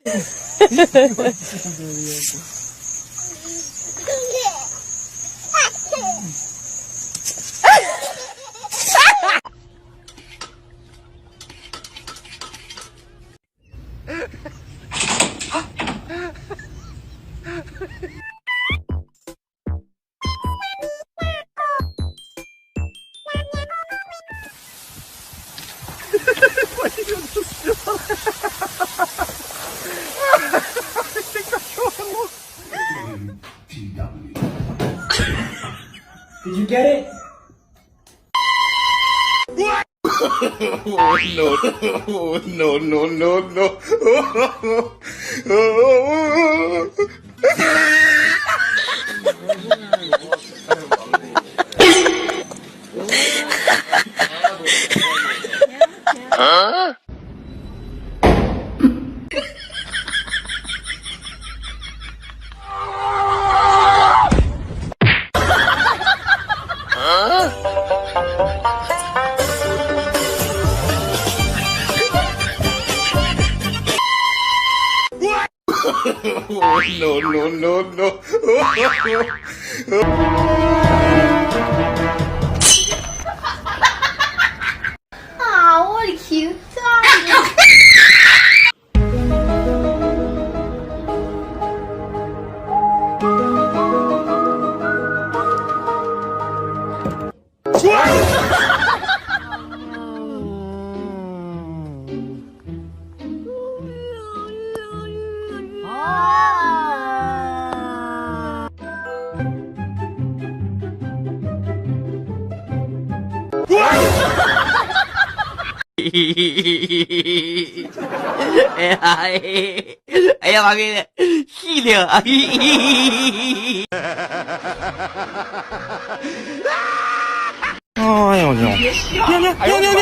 Did you get it? Oh, no, no, no, no, no. Oh, no, no, no, no. Aw, what a cute dog. Ayan kami. Sino? 아유, 야, 야, 야, 야, 야, 야.